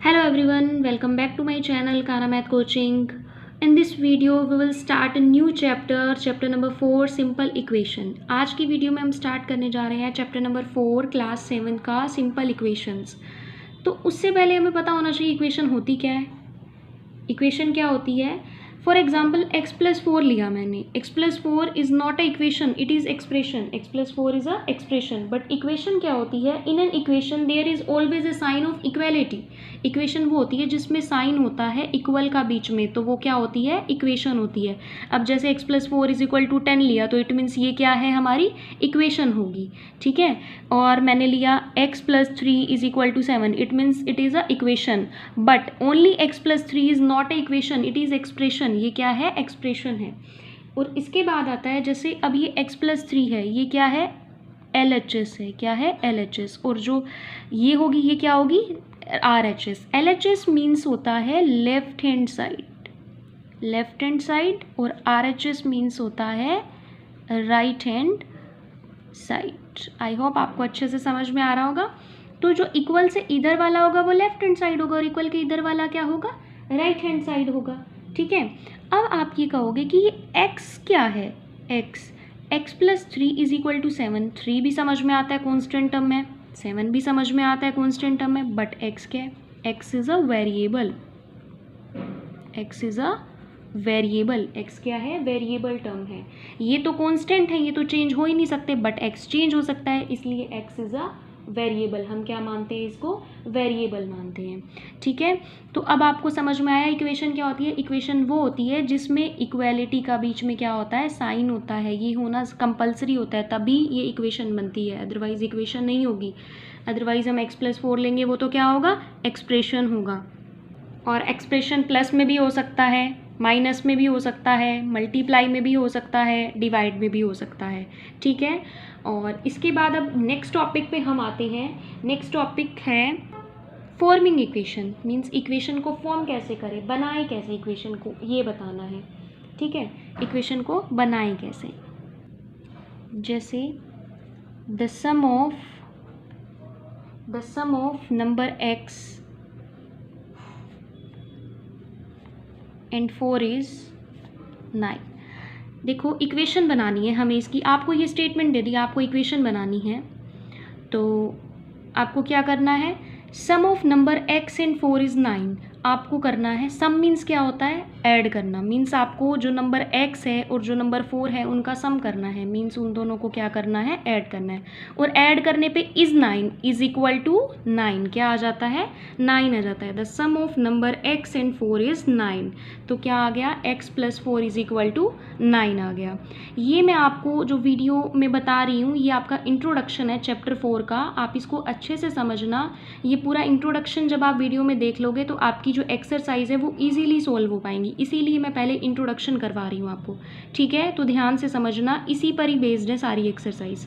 Hello everyone, welcome back to my channel Kana Math Coaching. In this video we will start a new chapter number 4 simple equation. आज की video में हम start करने जा रहे हैं चैप्टर नंबर 4 क्लास 7 का सिंपल इक्वेशंस। तो उससे पहले हमें पता होना चाहिए इक्वेशन होती क्या है। इक्वेशन क्या होती है? फॉर एग्जाम्पल x+4 लिया मैंने। x+4 is not a equation, it is expression. x+4 is a expression, but equation क्या होती है? In an equation there is always a sign of equality. Equation वो होती है जिसमें साइन होता है इक्वल का बीच में, तो वो क्या होती है? इक्वेशन होती है। अब जैसे x+4 इज इक्वल टू 10 लिया तो इट मीन्स ये क्या है? हमारी इक्वेशन होगी, ठीक है। और मैंने लिया x+3 is equal to 7, it means it is a equation, but only x+3 is not a equation, it is expression. ये क्या है? एक्सप्रेशन है। और इसके बाद आता है जैसे अब ये x+3 है, ये क्या है? LHS है। क्या है? LHS। और जो ये होगी ये क्या होगी? RHS। LHS मीन्स होता है left hand side, left hand side, और RHS मीन्स होता है right hand side. I hope आपको अच्छे से समझ में आ रहा होगा। तो जो इक्वल से इधर वाला होगा वो लेफ्ट हैंड साइड होगा, और इक्वल के इधर वाला क्या होगा? राइट हैंड साइड होगा, ठीक है। अब आप ये कहोगे कि ये x क्या है? x+3 is equal to 7। 3 भी समझ में आता है कॉन्स्टेंट टर्म में, 7 भी समझ में आता है कॉन्स्टेंट टर्म में, बट x क्या है? x is a variable. x is a variable. x क्या है? वेरिएबल टर्म है। ये तो कांस्टेंट है, ये तो चेंज हो ही नहीं सकते, बट x चेंज हो सकता है, इसलिए x इज़ अ वेरिएबल। हम क्या मानते हैं? इसको वेरिएबल मानते हैं, ठीक है। तो अब आपको समझ में आया इक्वेशन क्या होती है? इक्वेशन वो होती है जिसमें इक्वेलिटी का बीच में क्या होता है? साइन होता है। ये होना कंपलसरी होता है, तभी ये इक्वेशन बनती है, अदरवाइज इक्वेशन नहीं होगी। अदरवाइज हम x+4 लेंगे, वो तो क्या होगा? एक्सप्रेशन होगा। और एक्सप्रेशन प्लस में भी हो सकता है, माइनस में भी हो सकता है, मल्टीप्लाई में भी हो सकता है, डिवाइड में भी हो सकता है, ठीक है। और इसके बाद अब नेक्स्ट टॉपिक पे हम आते हैं। नेक्स्ट टॉपिक है फॉर्मिंग इक्वेशन, मीन्स इक्वेशन को फॉर्म कैसे करें, बनाएं कैसे इक्वेशन को, ये बताना है, ठीक है। इक्वेशन को बनाएं कैसे? जैसे the sum of number x and 4 is 9। देखो इक्वेशन बनानी है हमें इसकी, आपको ये स्टेटमेंट दे दी, आपको इक्वेशन बनानी है, तो आपको क्या करना है? Sum of number x and 4 is 9 आपको करना है। सम मीन्स क्या होता है? ऐड करना। मीन्स आपको जो नंबर x है और जो नंबर 4 है उनका सम करना है, मीन्स उन दोनों को क्या करना है? ऐड करना है। और ऐड करने पे इज़ 9 इज़ इक्वल टू 9 क्या आ जाता है? 9 आ जाता है। The sum of number x and 4 is 9, तो क्या आ गया? x+4 इज़ इक्वल टू 9 आ गया। ये मैं आपको जो वीडियो में बता रही हूँ ये आपका इंट्रोडक्शन है चैप्टर 4 का, आप इसको अच्छे से समझना। ये पूरा इंट्रोडक्शन जब आप वीडियो में देख लोगे तो आपकी जो एक्सरसाइज है वो इजीली सोल्व हो पाएंगी, इसीलिए मैं पहले इंट्रोडक्शन करवा रही हूँ आपको, ठीक है। तो ध्यान से समझना, इसी पर ही बेस्ड है सारी एक्सरसाइज।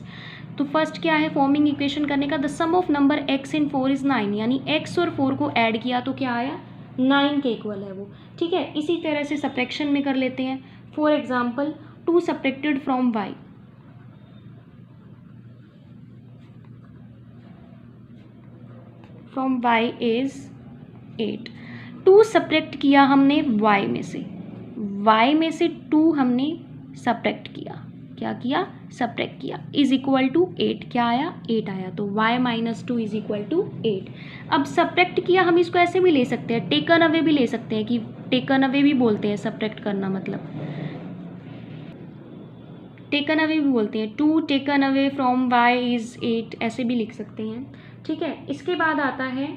तो फर्स्ट क्या है फॉर्मिंग इक्वेशन करने का? The sum of number x and 4 is 9, यानी x और 4 को ऐड किया तो क्या आया? 9 के इक्वल है वो, ठीक है। इसी तरह से सब्ट्रैक्शन में कर लेते हैं। For example 2 subtracted from y, from y is 8। 2 subtract किया हमने y में से, y में से 2 हमने सब्ट्रैक्ट किया। क्या किया? सब्ट्रैक्ट किया। इज इक्वल टू 8 क्या आया? 8 आया। तो y-2 इज इक्वल टू 8। अब सब्ट्रैक्ट किया हम इसको ऐसे भी ले सकते हैं, टेकन अवे भी ले सकते हैं, कि टेकन अवे भी बोलते हैं सब्ट्रैक्ट करना, मतलब टेकन अवे भी बोलते हैं। 2 taken away from y is 8, ऐसे भी लिख सकते हैं, ठीक है। इसके बाद आता है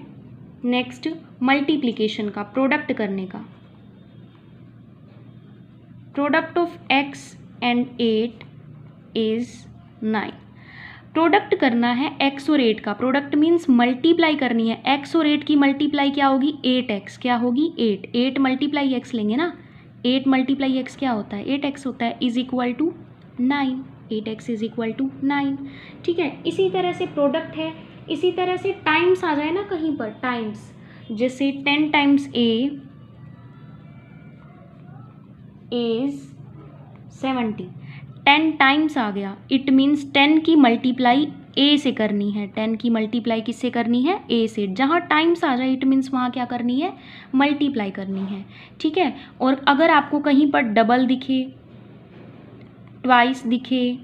नेक्स्ट मल्टीप्लिकेशन का, प्रोडक्ट करने का। Product of x and 8 is 9। Product करना है x और 8 का। प्रोडक्ट मीन्स मल्टीप्लाई करनी है। x और 8 की मल्टीप्लाई क्या होगी? 8x। क्या होगी? 8। 8 मल्टीप्लाई x लेंगे ना, 8 मल्टीप्लाई x क्या होता है? 8x होता है, is equal to 9। 8x is equal to 9, ठीक है। इसी तरह से प्रोडक्ट है, इसी तरह से टाइम्स आ जाए ना कहीं पर, टाइम्स, जैसे 10 टाइम्स a इज 70। 10 टाइम्स आ गया, इट मीन्स 10 की मल्टीप्लाई ए से करनी है, 10 की मल्टीप्लाई किससे करनी है, ए से। जहाँ टाइम्स आ जाए इट मीन्स वहाँ क्या करनी है, मल्टीप्लाई करनी है, ठीक है। और अगर आपको कहीं पर डबल दिखे, ट्वाइस दिखे,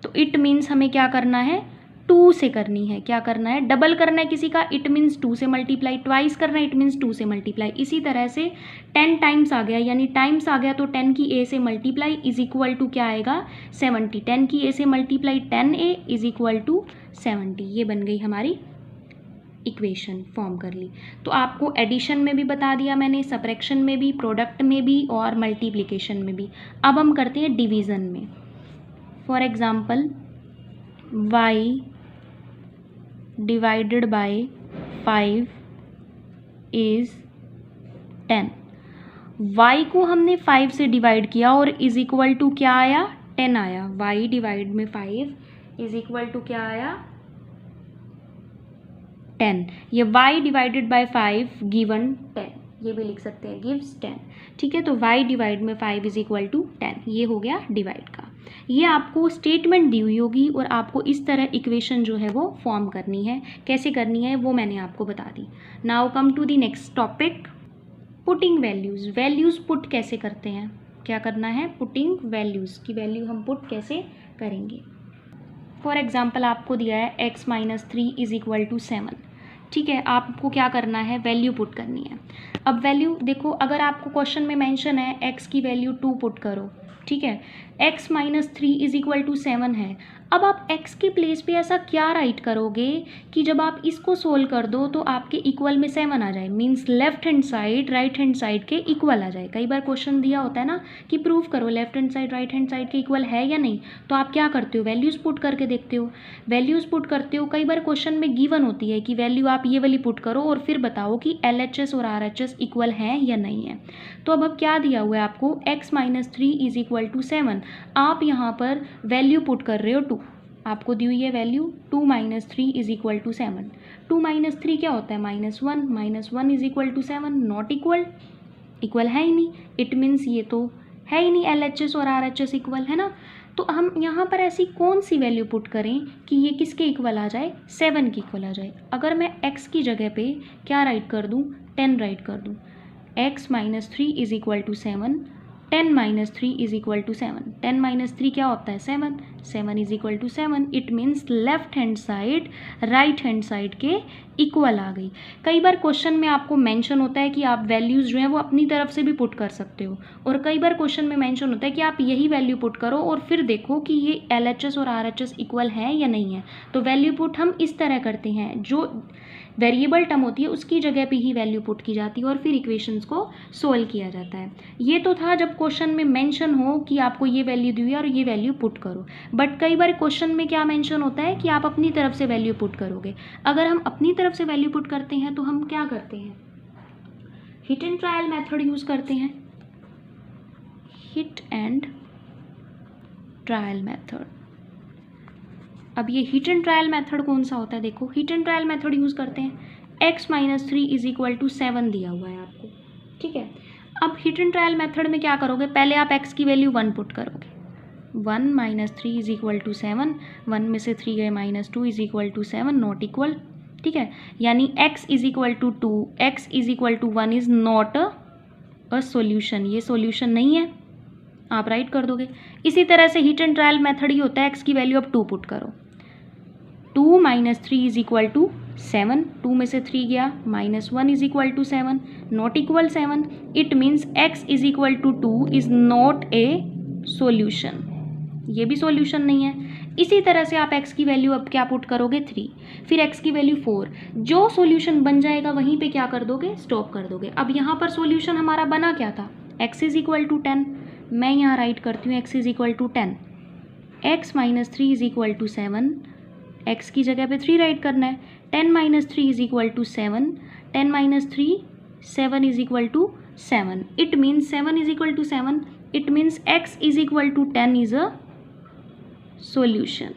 तो इट मीन्स हमें क्या करना है, 2 से करनी है। क्या करना है, डबल करना है किसी का, इट मीन्स 2 से मल्टीप्लाई, ट्वाइस करना है इट मीन्स 2 से मल्टीप्लाई। इसी तरह से 10 टाइम्स आ गया, यानी टाइम्स आ गया तो 10 की ए से मल्टीप्लाई इज इक्वल टू क्या आएगा, 70। 10 की ए से multiply 10a is equal to 70। ये बन गई हमारी इक्वेशन, फॉर्म कर ली। तो आपको एडिशन में भी बता दिया मैंने, सबट्रैक्शन में भी, प्रोडक्ट में भी और मल्टीप्लिकेशन में भी। अब हम करते हैं डिवीज़न में। For example y divided by 5 is 10। y को हमने 5 से डिवाइड किया और इज इक्वल टू क्या आया, 10 आया। y डिवाइड में 5 इज इक्वल टू क्या आया, 10। ये y डिवाइडेड बाय 5 गिवन 10, ये भी लिख सकते हैं गिव्स 10, ठीक है। तो y डिवाइड में 5 इज इक्वल टू 10, ये हो गया डिवाइड का। ये आपको स्टेटमेंट दी हुई होगी और आपको इस तरह इक्वेशन जो है वो फॉर्म करनी है। कैसे करनी है वो मैंने आपको बता दी। Now come to the next topic, putting values. Values put कैसे करते हैं, क्या करना है, पुटिंग वैल्यूज़ की वैल्यू हम पुट कैसे करेंगे। फॉर एग्जाम्पल आपको दिया है x - 3 इज इक्वल टू 7, ठीक है। आपको क्या करना है, वैल्यू पुट करनी है। अब वैल्यू देखो, अगर आपको क्वेश्चन में मेंशन है x की वैल्यू 2 पुट करो, ठीक है। x - 3 इज इक्वल टू 7 है। अब आप x के प्लेस पे ऐसा क्या राइट करोगे कि जब आप इसको सोल्व कर दो तो आपके इक्वल में 7 आ जाए, means left hand side right hand side के इक्वल आ जाए। कई बार क्वेश्चन दिया होता है ना कि प्रूव करो left hand side right hand side के इक्वल है या नहीं, तो आप क्या करते हो, वैल्यूज़ पुट करके देखते हो। वैल्यूज़ पुट करते हो, कई बार क्वेश्चन में गिवन होती है कि वैल्यू आप ये वाली पुट करो और फिर बताओ कि LHS और RHS इक्वल हैं या नहीं है। तो अब क्या दिया हुआ है आपको, x - 3 इज इक्वल टू 7। आप यहाँ पर वैल्यू पुट कर रहे हो 2, आपको दी हुई है वैल्यू 2 - 3 इज इक्वल टू 7। 2 - 3 क्या होता है, -1, -1 is equal to 7, not equal, equal है ही नहीं, इट मीन्स ये तो है ही नहीं LHS और RHS इक्वल, है ना। तो हम यहाँ पर ऐसी कौन सी वैल्यू पुट करें कि ये किसके इक्वल आ जाए, 7 के इक्वल आ जाए। अगर मैं x की जगह पे क्या राइट कर दूँ, 10 राइट कर दूँ, x - 3 is equal to 7, 10 - 3 is equal to 7। 10 - 3 क्या होता है, 7, 7 is equal to 7। It means left hand side right hand side के इक्वल आ गई। कई बार क्वेश्चन में आपको मेंशन होता है कि आप वैल्यूज़ जो हैं वो अपनी तरफ से भी पुट कर सकते हो, और कई बार क्वेश्चन में मेंशन होता है कि आप यही वैल्यू पुट करो और फिर देखो कि ये LHS और RHS इक्वल है या नहीं है। तो वैल्यू पुट हम इस तरह करते हैं, जो वेरिएबल टर्म होती है उसकी जगह पे ही वैल्यू पुट की जाती है और फिर इक्वेशंस को सोल्व किया जाता है। ये तो था जब क्वेश्चन में मेंशन हो कि आपको ये वैल्यू दी हुई है और ये वैल्यू पुट करो। बट कई बार क्वेश्चन में क्या मेंशन होता है कि आप अपनी तरफ से वैल्यू पुट करोगे। अगर हम अपनी तरफ से वैल्यू पुट करते हैं तो हम क्या करते हैं, hit and trial method use करते हैं। Hit and trial method. अब ये हिट एंड ट्रायल मेथड कौन सा होता है, देखो hit and trial method use करते हैं। x - 3 इज इक्वल टू 7 दिया हुआ है आपको, ठीक है। अब हिट एंड ट्रायल मेथड में क्या करोगे, पहले आप x की वैल्यू 1 पुट करोगे। 1 - 3 इज इक्वल टू 7, 1 में से 3 गए -2 is equal to 7, not equal, ठीक है। यानी x is equal to 2, x is equal to 1 is not a solution, ये सोल्यूशन नहीं है, आप राइट कर दोगे। इसी तरह से हिट एंड ट्रायल मेथड ही होता है, x की वैल्यू अब 2 पुट करो। 2 - 3 इज इक्वल टू 7, 2 में से 3 गया, -1 is equal to 7, not equal 7। It means x is equal to 2 is not a solution, ये भी सोल्यूशन नहीं है। इसी तरह से आप x की वैल्यू अब क्या पुट करोगे, 3, फिर x की वैल्यू 4। जो सोल्यूशन बन जाएगा वहीं पे क्या कर दोगे, स्टॉप कर दोगे। अब यहाँ पर सोल्यूशन हमारा बना क्या था, x इज इक्वल टू 10। मैं यहाँ राइट करती हूँ x is equal to 10, x - 3 is equal to 7, x की जगह पे 3 राइट करना है। 10 - 3 is equal to 7, 10 - 3 7 is equal to 7। It means 7 is equal to 7, it means x is equal to 10 is a solution.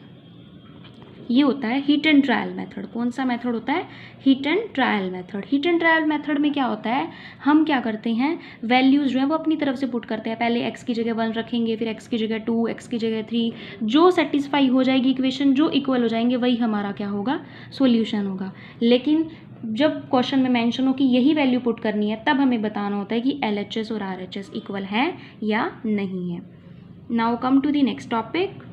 ये होता है हीट एंड ट्रायल मेथड। कौन सा मेथड होता है? Heat and trial method. Heat and trial method में क्या होता है, हम क्या करते हैं, वैल्यूज़ जो है वो अपनी तरफ से पुट करते हैं। पहले x की जगह 1 रखेंगे, फिर x की जगह 2, x की जगह 3, जो सेटिस्फाई हो जाएगी इक्वेशन, जो इक्वल हो जाएंगे वही हमारा क्या होगा, सोल्यूशन होगा। लेकिन जब क्वेश्चन में मेंशन हो कि यही वैल्यू पुट करनी है, तब हमें बताना होता है कि LHS और RHS इक्वल हैं या नहीं है। Now come to the next topic,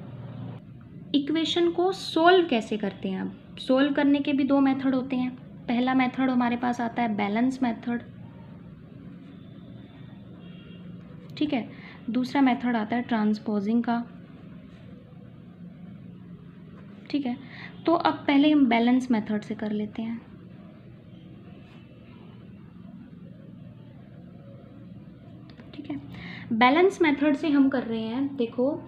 equation को सोल्व कैसे करते हैं। अब सोल्व करने के भी दो मेथड होते हैं। पहला मेथड हमारे पास आता है बैलेंस मेथड, ठीक है। दूसरा मेथड आता है ट्रांसपोजिंग का, ठीक है। तो अब पहले हम बैलेंस मेथड से कर लेते हैं। ठीक है, बैलेंस मेथड से हम कर रहे हैं, देखो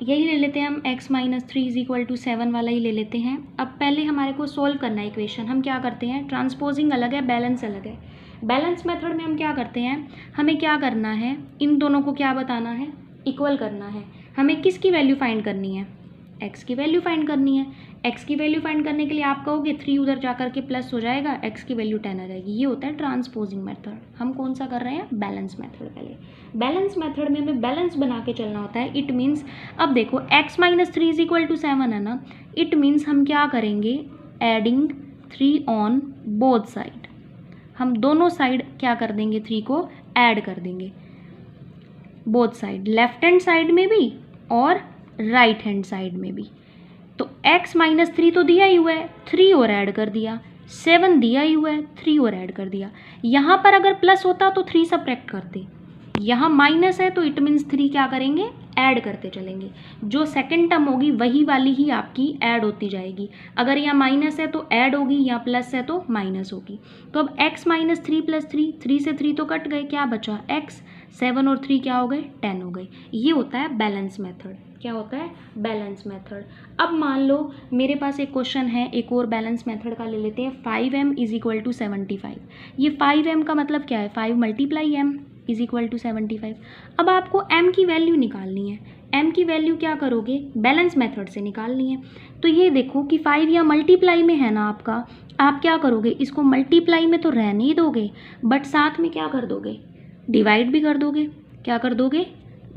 यही ले लेते हैं हम, x - 3 = 7 वाला ही ले लेते हैं। अब पहले हमारे को सोल्व करना है इक्वेशन। हम क्या करते हैं, ट्रांसपोजिंग अलग है, बैलेंस अलग है। बैलेंस मेथड में हम क्या करते हैं, हमें क्या करना है, इन दोनों को क्या बताना है, इक्वल करना है। हमें किसकी वैल्यू फाइंड करनी है, x की वैल्यू फाइंड करनी है। x की वैल्यू फाइंड करने के लिए आप कहोगे 3 उधर जा करके प्लस हो जाएगा, x की वैल्यू 10 आ जाएगी। ये होता है ट्रांसपोजिंग मेथड। हम कौन सा कर रहे हैं, बैलेंस मेथड। पहले बैलेंस मेथड में हमें बैलेंस बना के चलना होता है। इट मीन्स, अब देखो x - 3 = 7 है ना, इट मीन्स हम क्या करेंगे, एडिंग 3 ऑन बोथ साइड। हम दोनों साइड क्या कर देंगे, 3 को ऐड कर देंगे, both side, left hand side में भी और राइट हैंड साइड में भी। तो x - 3 तो दिया ही हुआ है, 3 और ऐड कर दिया, 7 दिया ही हुआ है, 3 और ऐड कर दिया। यहाँ पर अगर प्लस होता तो 3 सब्ट्रैक्ट करते, यहाँ माइनस है तो इट मीन्स 3 क्या करेंगे, ऐड करते चलेंगे। जो सेकंड टर्म होगी वही वाली ही आपकी ऐड होती जाएगी। अगर यहाँ माइनस है तो ऐड होगी, यहाँ प्लस है तो माइनस होगी। तो अब x - 3 + 3, 3 से 3 तो कट गए, क्या बचा x, 7 और 3 क्या हो गए, 10 हो गए। ये होता है बैलेंस मेथड। क्या होता है, बैलेंस मेथड। अब मान लो मेरे पास एक क्वेश्चन है, एक और बैलेंस मेथड का ले लेते हैं, 5m = 75। ये 5m का मतलब क्या है, 5 × m = 75। अब आपको m की वैल्यू निकालनी है। m की वैल्यू क्या करोगे, बैलेंस मेथड से निकालनी है। तो ये देखो कि 5 या मल्टीप्लाई में है ना आपका, आप क्या करोगे, इसको मल्टीप्लाई में तो रहने ही दोगे, बट साथ में क्या कर दोगे, डिवाइड भी कर दोगे। क्या कर दोगे,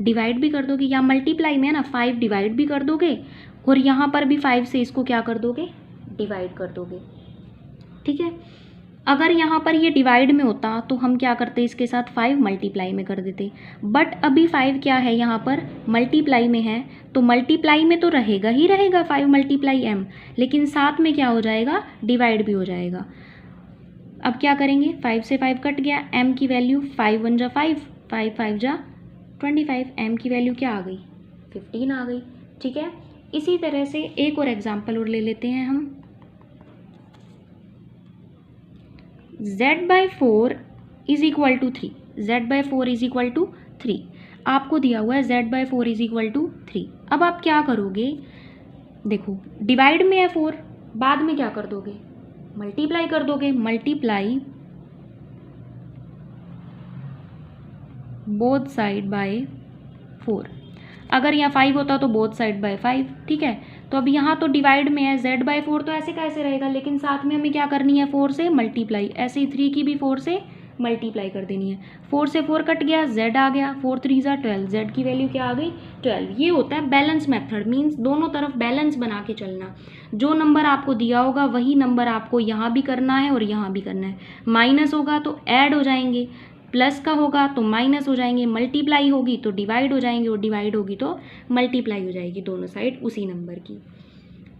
डिवाइड भी कर दोगे। या मल्टीप्लाई में है ना, 5 डिवाइड भी कर दोगे, और यहाँ पर भी 5 से इसको क्या कर दोगे, डिवाइड कर दोगे। ठीक है, अगर यहाँ पर ये डिवाइड में होता तो हम क्या करते, इसके साथ 5 मल्टीप्लाई में कर देते। बट अभी 5 क्या है, यहाँ पर मल्टीप्लाई में है, तो मल्टीप्लाई में तो रहेगा ही रहेगा 5 × m, लेकिन साथ में क्या हो जाएगा, डिवाइड भी हो जाएगा। अब क्या करेंगे, 5 से 5 कट गया, m की वैल्यू 5 × 1 = 5, 5 × 5 = 25, m की वैल्यू क्या आ गई, 15 आ गई। ठीक है, इसी तरह से एक और एग्जाम्पल और ले लेते हैं हम, z/4 = 3, z/4 = 3 आपको दिया हुआ है, z/4 = 3। अब आप क्या करोगे, देखो डिवाइड में है 4, बाद में क्या कर दोगे, मल्टीप्लाई कर दोगे, मल्टीप्लाई बोथ साइड बाय 4। अगर यहाँ 5 होता तो बोथ साइड बाय 5। ठीक है, तो अब यहाँ तो डिवाइड में है, z/4 तो ऐसे कैसे रहेगा, लेकिन साथ में हमें क्या करनी है, 4 से मल्टीप्लाई। ऐसे ही 3 की भी 4 से मल्टीप्लाई कर देनी है। 4 से 4 कट गया, z आ गया, 4 × 3 = 12, z की वैल्यू क्या आ गई, 12। ये होता है बैलेंस मेथड, मीन्स दोनों तरफ बैलेंस बना के चलना। जो नंबर आपको दिया होगा वही नंबर आपको यहाँ भी करना है और यहाँ भी करना है। माइनस होगा तो ऐड हो जाएंगे, प्लस का होगा तो माइनस हो जाएंगे, मल्टीप्लाई होगी तो डिवाइड हो जाएंगे, और डिवाइड होगी तो मल्टीप्लाई हो जाएगी, दोनों साइड उसी नंबर की।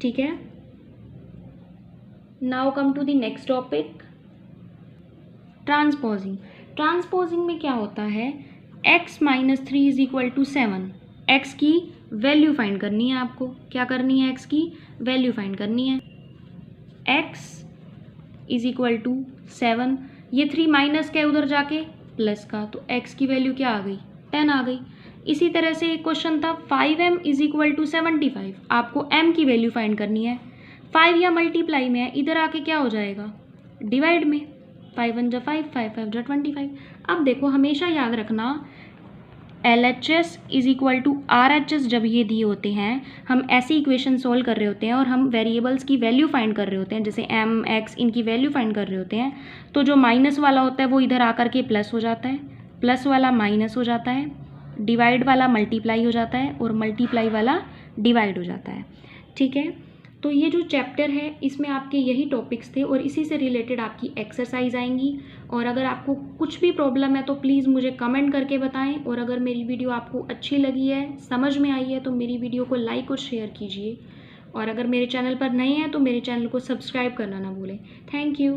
ठीक है, now come to the next topic, transposing. Transposing में क्या होता है, x - 3 = 7, x की वैल्यू फाइंड करनी है आपको। क्या करनी है, x की वैल्यू फाइंड करनी है। x = 7, ये 3 माइनस का उधर जाके प्लस का, तो x की वैल्यू क्या आ गई, 10 आ गई। इसी तरह से एक क्वेश्चन था, 5m = 75, आपको m की वैल्यू फाइंड करनी है। 5 या मल्टीप्लाई में है, इधर आके क्या हो जाएगा, डिवाइड में, 5 × 1 = 5, 5 × 5 = 25। अब देखो हमेशा याद रखना, LHS is equal to RHS जब ये दिए होते हैं, हम ऐसी इक्वेशन सोल्व कर रहे होते हैं और हम वेरिएबल्स की वैल्यू फाइंड कर रहे होते हैं, जैसे m x इनकी वैल्यू फाइंड कर रहे होते हैं, तो जो माइनस वाला होता है वो इधर आकर के प्लस हो जाता है, प्लस वाला माइनस हो जाता है, डिवाइड वाला मल्टीप्लाई हो जाता है और मल्टीप्लाई वाला डिवाइड हो जाता है। ठीक है, तो ये जो चैप्टर है इसमें आपके यही टॉपिक्स थे और इसी से रिलेटेड आपकी एक्सरसाइज आएंगी। और अगर आपको कुछ भी प्रॉब्लम है तो प्लीज़ मुझे कमेंट करके बताएं, और अगर मेरी वीडियो आपको अच्छी लगी है, समझ में आई है, तो मेरी वीडियो को लाइक और शेयर कीजिए। और अगर मेरे चैनल पर नए हैं तो मेरे चैनल को सब्सक्राइब करना ना भूलें। Thank you.